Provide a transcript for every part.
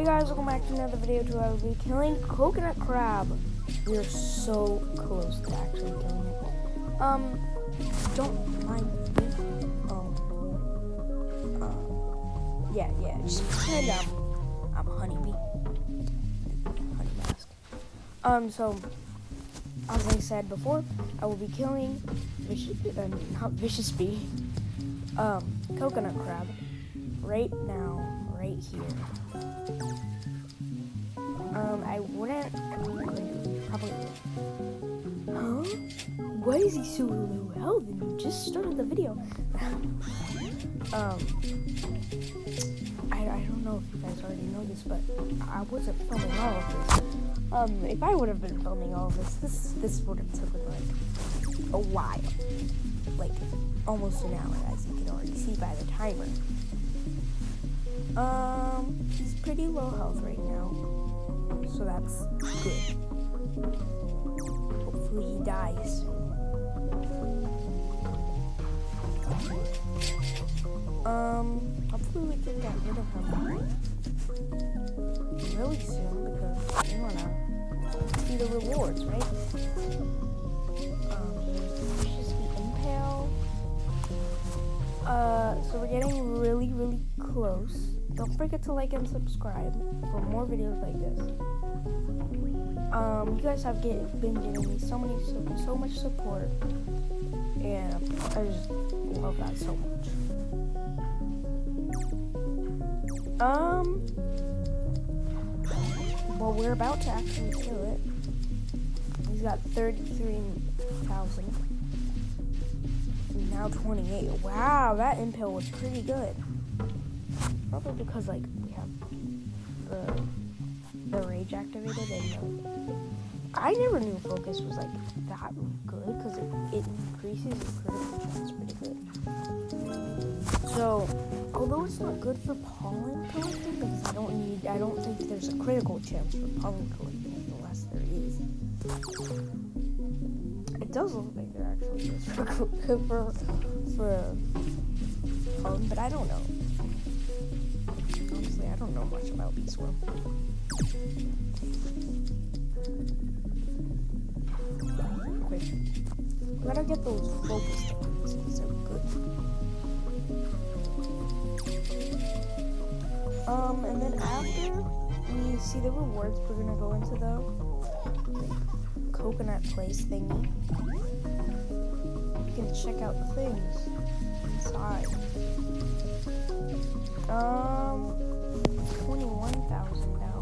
Hey guys, welcome back to another video. Today I will be killing coconut crab. We are so close to actually killing it. Don't mind me. Yeah, just pretend I'm a honeybee. Honey mask. So, as I said before, I will be killing vicious bee, coconut crab, right now, right here. I wouldn't probably. Huh? Why is he so low health? And he just started the video. I don't know if you guys already know this, but I wasn't filming all of this. If I would have been filming all of this would have taken like a while, like almost an hour, as you can already see by the timer. He's pretty low health right now, so that's good. Hopefully he dies. Hopefully we can get rid of him really soon because we wanna see the rewards, right? Just be impale. So we're getting really close. Don't forget to like and subscribe for more videos like this. You guys have been giving me so much support, and I just love that so much. Well, we're about to actually kill it. He's got 33,000. Now 28. Wow, that impale was pretty good. Probably because like we have the rage activated, and I never knew focus was like that good because it increases your critical chance pretty good. So, although it's not good for pollen collecting because I don't think there's a critical chance for pollen collecting unless there is. It does look like there actually is for pollen, but I don't know. Honestly, I don't know much about bee swarm. Okay, we gotta get those focus things because they're good. And then after we see the rewards, we're gonna go into the coconut place thingy. You can check out the things inside. 21,000 now.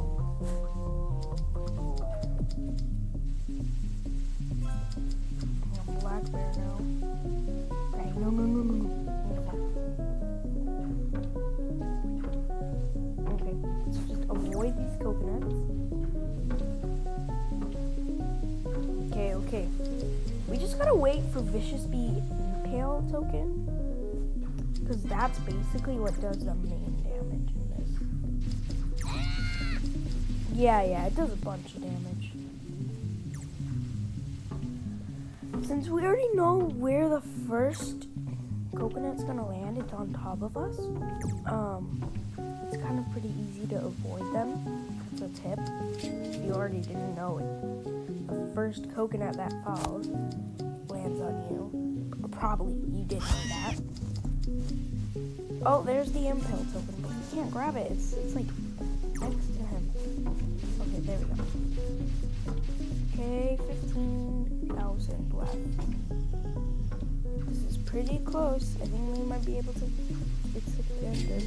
I'm a black bear now. Okay, no. Okay, let's just avoid these coconuts. Okay. We just gotta wait for Vicious Bee Impale token, because that's basically what does the main damage in this. Yeah, it does a bunch of damage. Since we already know where the first coconut's gonna land, it's on top of us. It's kind of pretty easy to avoid them. That's a tip. If you already didn't know it, the first coconut that falls lands on you. Probably you did know that. Oh, there's the impale token, but you can't grab it. It's like next to him. Okay, there we go. Okay, 15,000 left. This is pretty close. I think we might be able to. It's extended.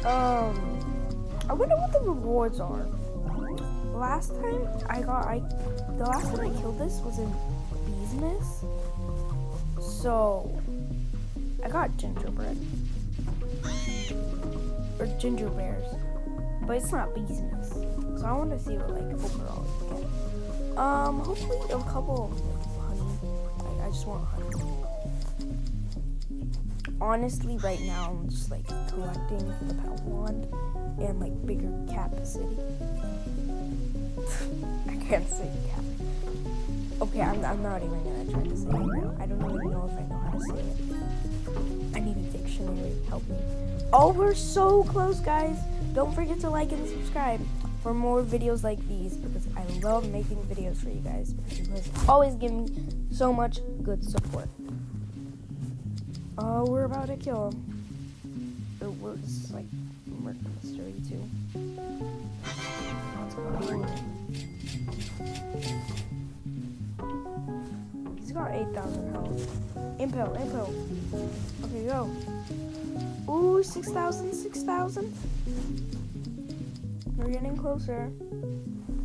I wonder what the rewards are. The last time I killed this was in Business. So I got gingerbread or ginger bears, but it's not business. So I want to see what like overall we get. Hopefully a couple of honey. I just want honey. Honestly, right now I'm just like collecting the power wand and like bigger capacity. I can't say cap. Okay, I'm not even gonna try to say it now. I don't even know if I know how to say it. I need a dictionary. missionary. Help me. Oh, we're so close, guys. Don't forget to like and subscribe for more videos like these, because I love making videos for you guys, because you guys always give me so much good support. Oh, we're about to kill him. This is like murder mystery too. Let's go. He's got 8,000 health. Impale. Okay, go. Ooh, 6,000, 6,000. We're getting closer.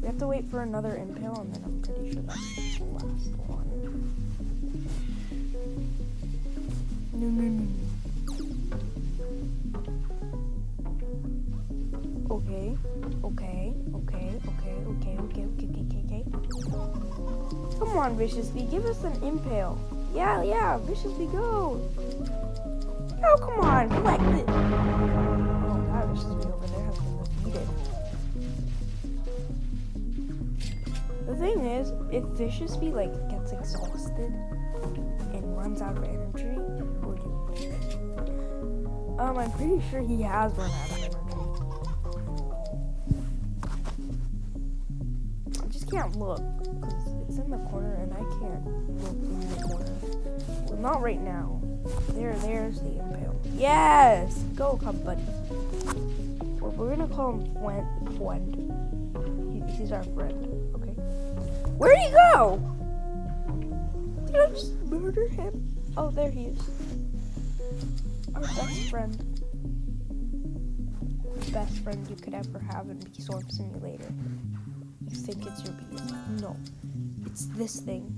We have to wait for another impale, and then I'm pretty sure that's the last one. No. Okay. Come on, Vicious Bee, give us an impale. Yeah, Vicious Bee, go. Oh, come on, collect it. Oh God, Vicious Bee over there has been defeated. The thing is, if Vicious Bee like gets exhausted and runs out of energy, we're doomed. I'm pretty sure he has run out of energy. I just can't look because it's in the corner and I can't look in the corner. Well, not right now. There's the impale. Yes! Go, cub buddy. We're gonna call him Friend. He's our friend. Okay. Where'd he go? Did I just murder him? Oh, there he is. Our best friend. The best friend you could ever have in Bee Swarm Simulator. You think it's your bees. No. It's this thing.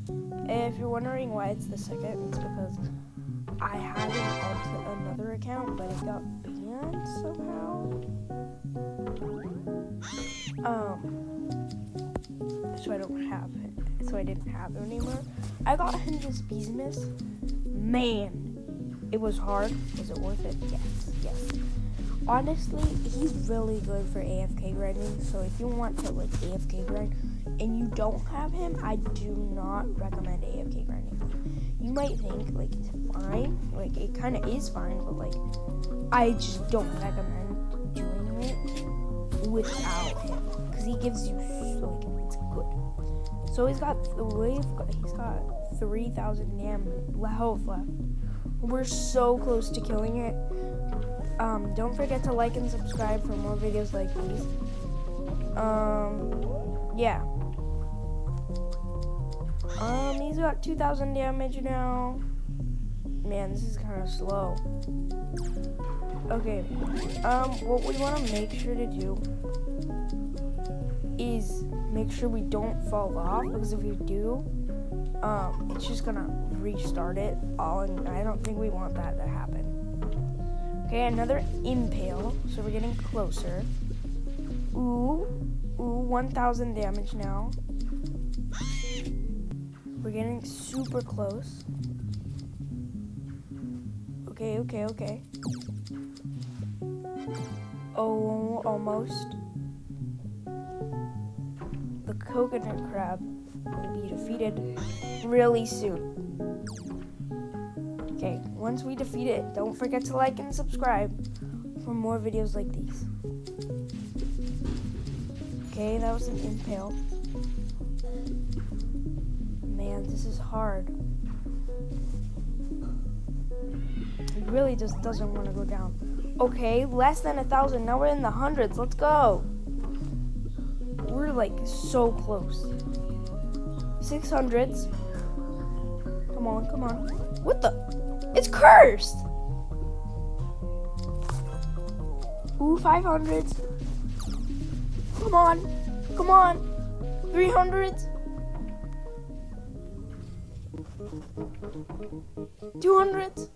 And if you're wondering why it's the second, it's because I had it on another account, but it got banned somehow. So I don't have it. So I didn't have it anymore. I got him this Beesmas. Man, it was hard. Was it worth it? Yes. Honestly, he's really good for AFK grinding. So if you want to like AFK grind and you don't have him, I do not recommend AFK grinding. You might think like it's fine, like it kind of is fine, but like I just don't recommend doing it without him because he gives you like it's good. So he's got 3,000 health left. We're so close to killing it. Don't forget to like and subscribe for more videos like these. Yeah. He's got 2,000 damage now. Man, this is kind of slow. Okay. What we want to make sure to do is make sure we don't fall off, because if we do, it's just gonna restart it all, and I don't think we want that to happen. Okay, another impale, so we're getting closer. Ooh, 1,000 damage now. We're getting super close. Okay. Oh, almost. The coconut crab will be defeated really soon. Okay, once we defeat it, don't forget to like and subscribe for more videos like these. Okay, that was an impale. Man, this is hard. It really just doesn't want to go down. Okay, less than 1,000. Now we're in the hundreds. Let's go. We're like so close. 600s. Come on. What the? It's cursed. Ooh, 500s. Come on. 300s. 200s.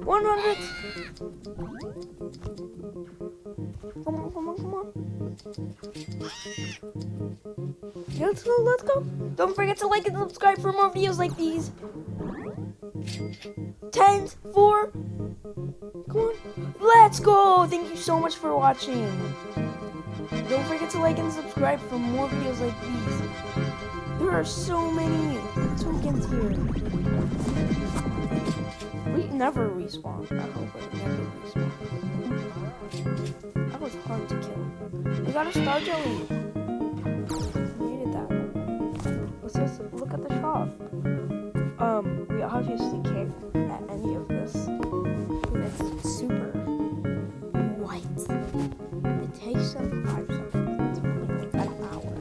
100s. Come on. Let's go. Don't forget to like and subscribe for more videos like these. 10s, 4. Come on. Let's go. Thank you so much for watching. Don't forget to like and subscribe for more videos like these. There are so many tokens here. We never respawn. I hope it never respawns. That was hard to kill. We got a star jelly. Needed that. Let's just look at the shop. We obviously can't at any of this. It's super white. It takes them 5 seconds. It's only like an hour.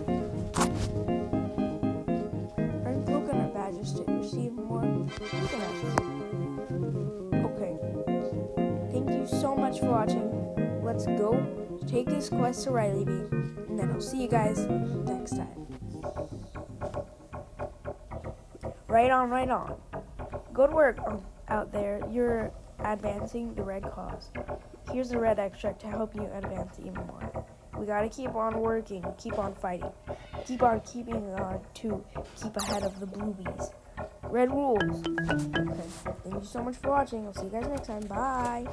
Earn coconut badges to receive more coconuts. Okay. Thank you so much for watching. Let's go take this quest to Riley Bee, and then I'll see you guys next time. Right on, right on. Good work out there. You're advancing the red cause. Here's the red extract to help you advance even more. We gotta keep on working, keep on fighting, keep on keeping to keep ahead of the blue bees. Red rules. Okay. Thank you so much for watching. I'll see you guys next time. Bye.